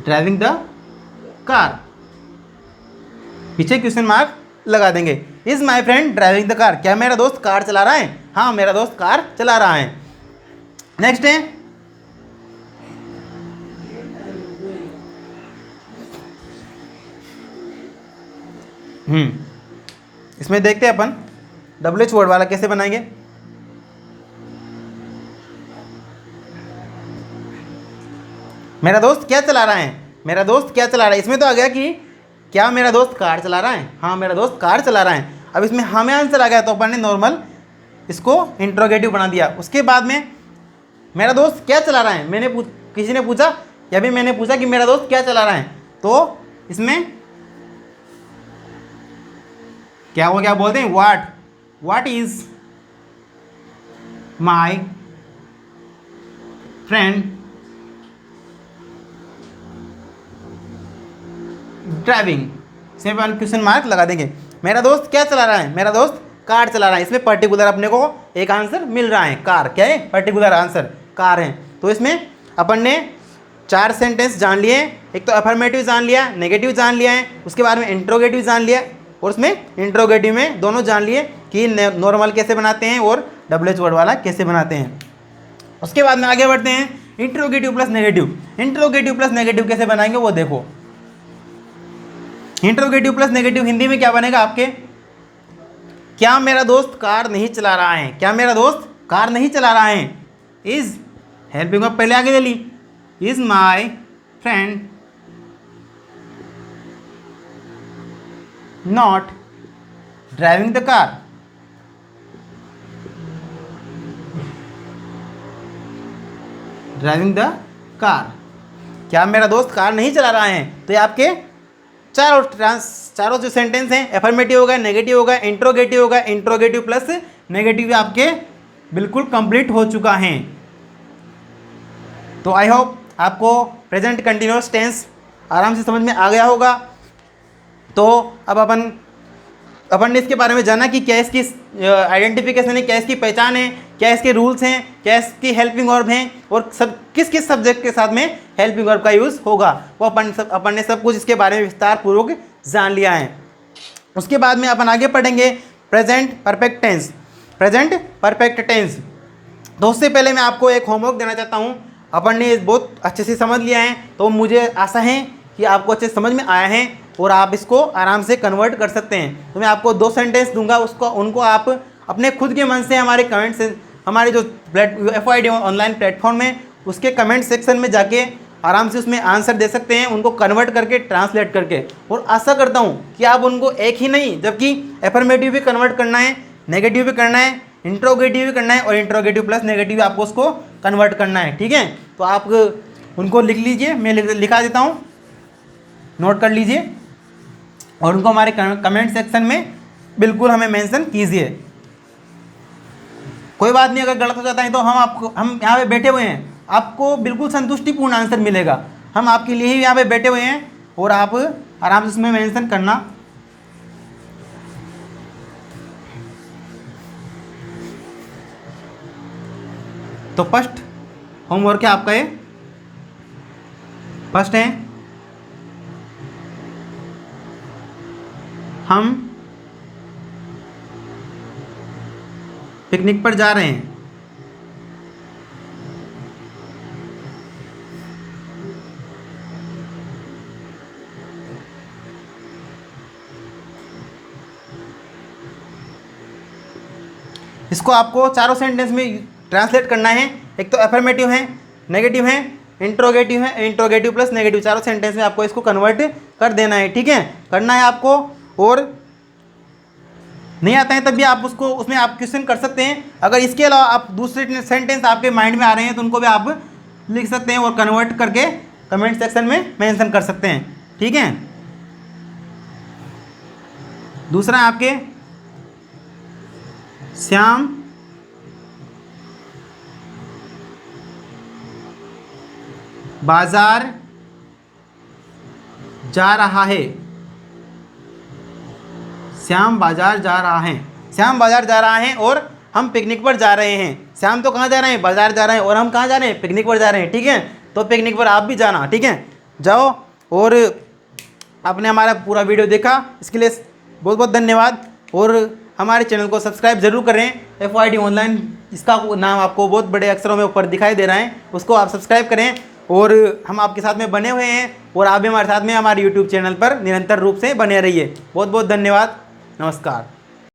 driving the car, पीछे क्वेश्चन मार्क लगा देंगे। Is my friend driving the car, क्या मेरा दोस्त कार चला रहा है, हाँ मेरा दोस्त कार चला रहा है। नेक्स्ट है इसमें देखते हैं अपन WH वर्ड वाला कैसे बनाएंगे। मेरा दोस्त क्या चला रहा है, मेरा दोस्त क्या चला रहा है, इसमें तो आ गया कि क्या मेरा दोस्त कार चला रहा है, हाँ मेरा दोस्त कार चला रहा है। अब इसमें हाँ में आंसर आ गया तो अपन ने नॉर्मल इसको इंट्रोगेटिव बना दिया। उसके बाद में मेरा दोस्त क्या चला रहा है, किसी ने पूछा या भी मैंने पूछा कि मेरा दोस्त क्या चला रहा है, तो इसमें क्या वो क्या बोलते हैं, what is my friend driving, इसमें अपन क्वेश्चन मार्क लगा देंगे। मेरा दोस्त क्या चला रहा है, मेरा दोस्त कार चला रहा है, इसमें पर्टिकुलर अपने को एक आंसर मिल रहा है, कार क्या है, पर्टिकुलर आंसर कार है। तो इसमें अपन ने 4 सेंटेंस जान लिए, एक तो अफर्मेटिव जान लिया, नेगेटिव जान लिया है, उसके बाद में इंट्रोगेटिव जान लिया, और उसमें इंट्रोगेटिव में दोनों जान लिए कि नॉर्मल कैसे बनाते हैं और WH वर्ड वाला कैसे बनाते हैं। उसके बाद में आगे बढ़ते हैं, interrogative plus negative. Interrogative plus negative कैसे बनाएंगे वो देखो। इंट्रोगेटिव प्लस नेगेटिव हिंदी में क्या बनेगा आपके, क्या मेरा दोस्त कार नहीं चला रहा है, क्या मेरा दोस्त कार नहीं चला रहा है। इज हेल्पिंग वर्ब पहले आगे ले ली, is my friend not driving the car, driving the car, क्या मेरा दोस्त कार नहीं चला रहा है। तो ये आपके चारों जो सेंटेंस हैं, एफर्मेटिव होगा, नेगेटिव होगा, इंट्रोगेटिव होगा, इंट्रोगेटिव प्लस नेगेटिव आपके बिल्कुल कंप्लीट हो चुका है। तो आई होप आपको प्रेजेंट कंटिन्यूअस टेंस आराम से समझ में आ गया होगा। तो अब अपन ने इसके बारे में जाना कि क्या इसकी आइडेंटिफिकेशन है, क्या इसकी पहचान है, क्या इसके रूल्स हैं, क्या इसकी हेल्पिंग वर्ब हैं, और सब किस किस सब्जेक्ट के साथ में हेल्पिंग वर्ब का यूज़ होगा, वो अपन ने सब कुछ इसके बारे में विस्तार पूर्वक जान लिया है। उसके बाद में अपन आगे पढ़ेंगे present perfect tense. Present perfect tense, तो उससे पहले मैं आपको एक होमवर्क देना चाहता हूँ। अपन ने बहुत अच्छे से समझ लिया है, तो मुझे आशा है कि आपको अच्छे समझ में आया है और आप इसको आराम से कन्वर्ट कर सकते हैं। तो मैं आपको 2 सेंटेंस दूंगा, उनको आप अपने खुद के मन से हमारे कमेंट से, हमारे जो FYD ऑनलाइन प्लेटफॉर्म है उसके कमेंट सेक्शन में जाके आराम से उसमें आंसर दे सकते हैं, उनको कन्वर्ट करके, ट्रांसलेट करके। और आशा करता हूँ कि आप उनको एक ही नहीं, जबकि एफर्मेटिव भी कन्वर्ट करना है, नेगेटिव भी करना है, इंट्रोगेटिव भी करना है, और इंट्रोगेटिव प्लस नेगेटिव आपको उसको कन्वर्ट करना है। ठीक है, तो आप उनको लिख लीजिए, मैं लिखा देता हूँ, नोट कर लीजिए, और उनको हमारे कमेंट सेक्शन में बिल्कुल हमें मेंशन कीजिए। कोई बात नहीं, अगर गलत हो जाता है तो हम यहाँ पे बैठे हुए हैं, आपको बिल्कुल संतुष्टिपूर्ण आंसर मिलेगा। हम आपके लिए ही यहाँ पे बैठे हुए हैं और आप आराम से उसमें मेंशन करना। तो फर्स्ट होमवर्क है आपका, ये फर्स्ट है, हम पिकनिक पर जा रहे हैं। इसको आपको चारों सेंटेंस में ट्रांसलेट करना है। एक तो अफर्मेटिव है, नेगेटिव है, इंट्रोगेटिव है, इंट्रोगेटिव प्लस नेगेटिव, चारों सेंटेंस में आपको इसको कन्वर्ट कर देना है। ठीक है, करना है आपको। और नहीं आता है तब भी आप उसको उसमें आप क्वेश्चन कर सकते हैं। अगर इसके अलावा आप दूसरे सेंटेंस आपके माइंड में आ रहे हैं तो उनको भी आप लिख सकते हैं और कन्वर्ट करके कमेंट सेक्शन में मेंशन कर सकते हैं। ठीक है, दूसरा है आपके श्याम बाजार जा रहा है। श्याम बाजार जा रहा है, श्याम बाजार जा रहा है और हम पिकनिक पर जा रहे हैं। श्याम तो कहाँ जा रहे हैं, बाजार जा रहे हैं, और हम कहाँ जा रहे हैं, पिकनिक पर जा रहे हैं। ठीक है, तो पिकनिक पर आप भी जाना। ठीक है, जाओ। और आपने हमारा पूरा वीडियो देखा, इसके लिए बहुत बहुत धन्यवाद। और हमारे चैनल को सब्सक्राइब जरूर करें। FYD ऑनलाइन, इसका नाम आपको बहुत बड़े अक्षरों में ऊपर दिखाई दे रहा है, उसको आप सब्सक्राइब करें। और हम आपके साथ में बने हुए हैं और आप भी हमारे साथ में हमारे YouTube चैनल पर निरंतर रूप से बने रहिए। बहुत बहुत धन्यवाद, नमस्कार।